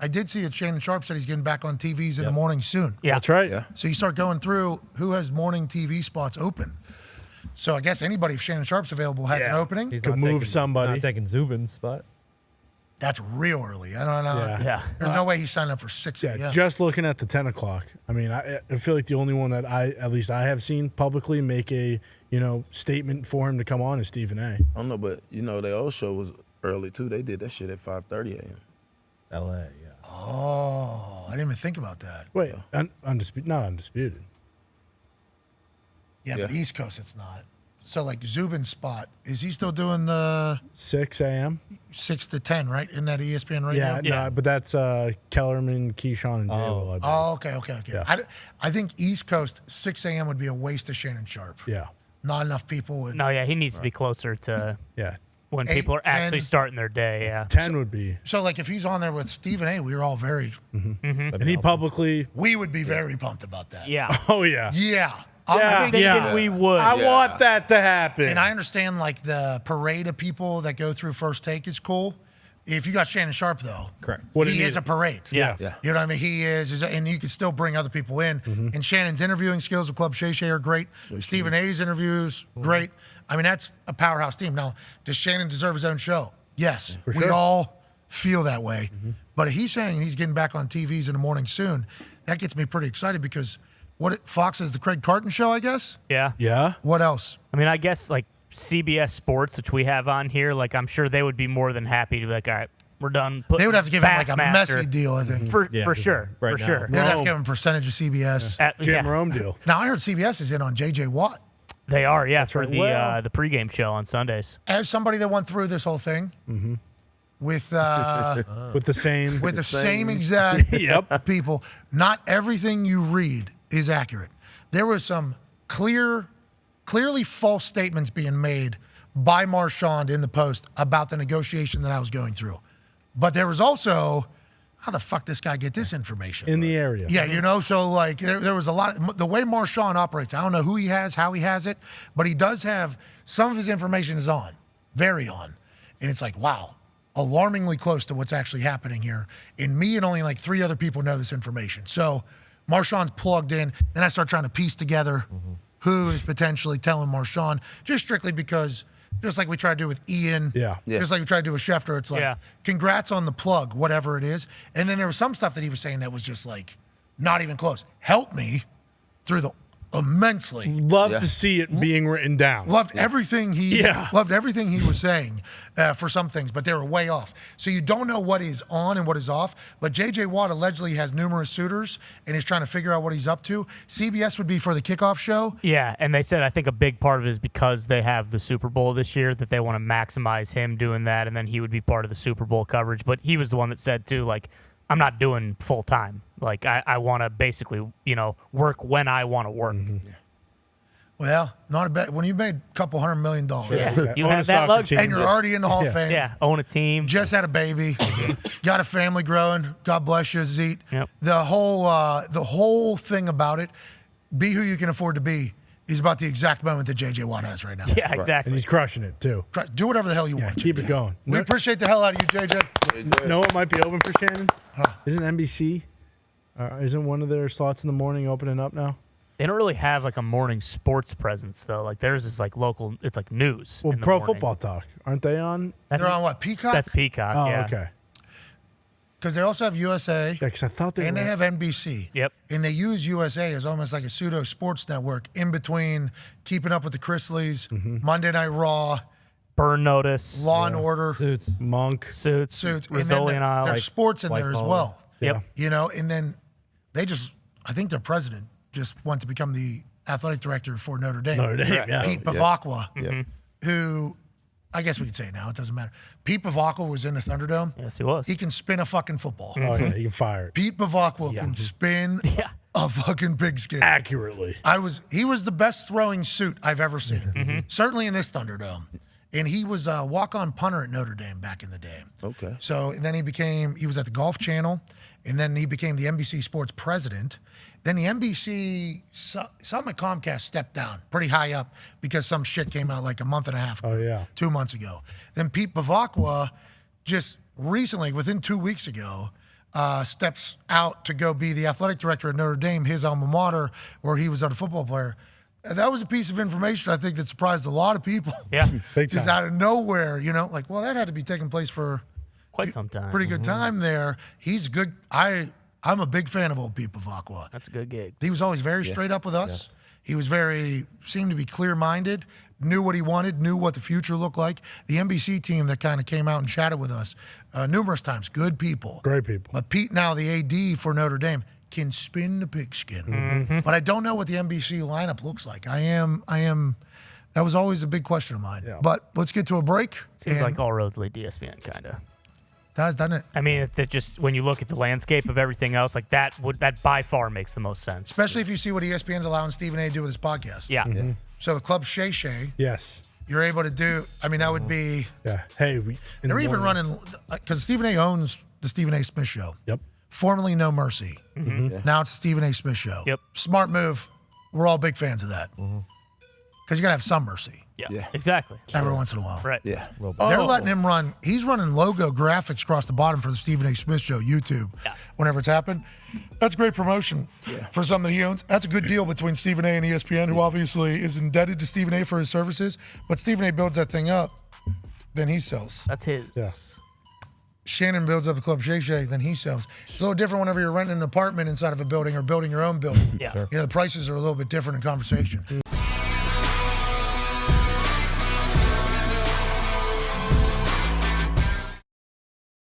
I did see that Shannon Sharpe said he's getting back on TVs in the morning soon. Yeah, That's right. Yeah. So you start going through who has morning TV spots open. So I guess anybody, if Shannon Sharpe's available, has an opening. He's could move somebody. He's not taking Zubin's spot. That's real early. I don't know. Yeah. There's no way he's signed up for 6 a.m. Yeah, just looking at the 10 o'clock. I mean, I feel like the only one that at least I have seen publicly make a statement for him to come on is Stephen A. I don't know, but their old show was early too. They did that shit at 5:30 a.m. L.A., yeah. Oh, I didn't even think about that. Wait, undisputed, not undisputed. Yeah, but East Coast it's not. So like Zubin's spot, is he still doing the 6 a.m.? 6 to 10, right? In that ESPN radio? No, but that's Kellerman, Keyshawn, and J-Lo, I believe. Oh, okay. Yeah. I think East Coast 6 a.m. would be a waste of Shannon Sharpe. Yeah. Not enough people would. No, yeah, he needs to be closer to when 8, people are actually 10. starting their day. Yeah, 10 would be. So like if he's on there with Stephen A, we were all very. And he publicly. We would be very pumped about that. yeah. Oh, yeah. Yeah. Yeah. Thinking we would. I want that to happen. And I understand like the parade of people that go through First Take is cool. If you got Shannon Sharpe though, Correct. He is a parade. Yeah. You know what I mean? He is, and you can still bring other people in. And Shannon's interviewing skills with Club Shay Shay are great. Stephen A's interviews, great. I mean, that's a powerhouse team. Now, does Shannon deserve his own show? Yes. For we sure. all feel that way. But if he's saying he's getting back on TVs in the morning soon, that gets me pretty excited because Fox is the Craig Carton show, I guess? Yeah. Yeah. What else? I mean, I guess like CBS Sports, which we have on here, like I'm sure they would be more than happy to be like, all right, we're done. They would have to give him like a Bassmaster. messy deal, I think. For sure. right For now. sure. They would have to give him a percentage of CBS. Jim Rome deal. Now, I heard CBS is in on J.J. Watt. They are, yeah, for right. the Well- the pregame show on Sundays. As somebody that went through this whole thing with With the same. with the same exact Yep. people, not everything you read is accurate. There was some clearly false statements being made by Marchand in the Post about the negotiation that I was going through. But there was also, how the fuck this guy get this information? in the area. Yeah, so like there was a lot. The way Marchand operates, I don't know who he has, how he has it, but he does have some of his information is very on. And it's like, wow, alarmingly close to what's actually happening here. And me and only like 3 other people know this information. So Marchand's plugged in. Then I start trying to piece together who is potentially telling Marchand, just strictly because, just like we tried to do with Ian, just like we tried to do with Schefter, it's like, congrats on the plug, whatever it is. And then there was some stuff that he was saying that was just like, not even close. Help me through the immensely. Love to see it being written down. Loved everything he was saying for some things, but they were way off. So you don't know what is on and what is off. But J.J. Watt allegedly has numerous suitors and is trying to figure out what he's up to. CBS would be for the kickoff show. Yeah, and they said I think a big part of it is because they have the Super Bowl this year that they want to maximize him doing that, and then he would be part of the Super Bowl coverage. But he was the one that said too, like, I'm not doing full time. Like I want to basically, work when I want to work. Well, not a bad. When you've made a couple $100 million, You have that luxury. and you're already in the Hall of Fame. Yeah, own a team. Just had a baby, got a family growing. God bless you, Zeke. Yep. The whole thing about it, be who you can afford to be, is about the exact moment that J.J. Watt has right now. Yeah, exactly. And he's crushing it, too. Do whatever the hell you want. Keep it going. We appreciate the hell out of you, J.J. Know what might be open for Shannon? Isn't NBC, isn't one of their slots in the morning opening up now? They don't really have like a morning sports presence though. Like theirs is like local. It's like news. Well, in the Pro morning. Football Talk. Aren't they on? They're on what, Peacock? That's Peacock. Oh, yeah. okay. Because they also have USA. Yeah, because I thought they And were. they have NBC. Yep. And they use USA as almost like a pseudo sports network in between Keeping Up with the Chrisleys, Monday Night Raw, Burn Notice, Law and Order, Suits, Monk, Suits, and then Rizzoli and Isle. there's sports in there as well. Yep. And then I think their president just went to become the athletic director for Notre Dame. Notre Dame, yeah. Pete Bavacqua, who, I guess we could say it now, it doesn't matter. Pete Bavacqua was in the Thunderdome. Yes, he was. He can spin a fucking football. Oh, yeah, you can fire it. Pete Bavacqua can spin a fucking pigskin. Accurately. He was the best throwing suit I've ever seen. Certainly in this Thunderdome. And he was a walk-on punter at Notre Dame back in the day. Okay. So and then he was at the Golf Channel, and then he became the NBC Sports president. Then the NBC, something at Comcast stepped down pretty high up because some shit came out like a month and a half ago, 2 months ago. Then Pete Bavacqua just recently, within 2 weeks ago, steps out to go be the athletic director at Notre Dame, his alma mater, where he was a football player. And that was a piece of information I think that surprised a lot of people. Yeah. Big Just time. out of nowhere, like, well, that had to be taking place for Quite some time. pretty good time there. He's good. I'm a big fan of old Pete Bavacqua. That's a good gig. He was always very straight up with us. He was seemed to be clear-minded, knew what he wanted, knew what the future looked like. The NBC team that kind of came out and chatted with us numerous times, good people. Great people. But Pete, now the AD for Notre Dame, can spin the pigskin. But I don't know what the NBC lineup looks like. That was always a big question of mine. Yeah. But let's get to a break. Seems and like all roads lead to ESPN, kind of. doesn't it? I mean, that just when you look at the landscape of everything else, like that by far makes the most sense. Especially if you see what ESPN's allowing Stephen A to do with his podcast. Yeah. So the Club Shay Shay, Yes. you're able to do, that would be, Yeah. Hey, they're even running, because Stephen A owns the Stephen A Smith Show. Yep. Formerly No Mercy. Now it's the Stephen A Smith Show. Yep. Smart move. We're all big fans of that. Because you got to have some mercy Yeah. Exactly. every once in a while. Right. Yeah. They're letting him run. He's running logo graphics across the bottom for the Stephen A Smith Show YouTube whenever it's happened. That's great promotion for something that he owns. That's a good deal between Stephen A and ESPN, who obviously is indebted to Stephen A for his services. But Stephen A builds that thing up, then he sells. That's his. Yeah. Shannon builds up a Club Shay Shay, then he sells. It's a little different whenever you're renting an apartment inside of a building or building your own building. Yeah. The prices are a little bit different in conversation.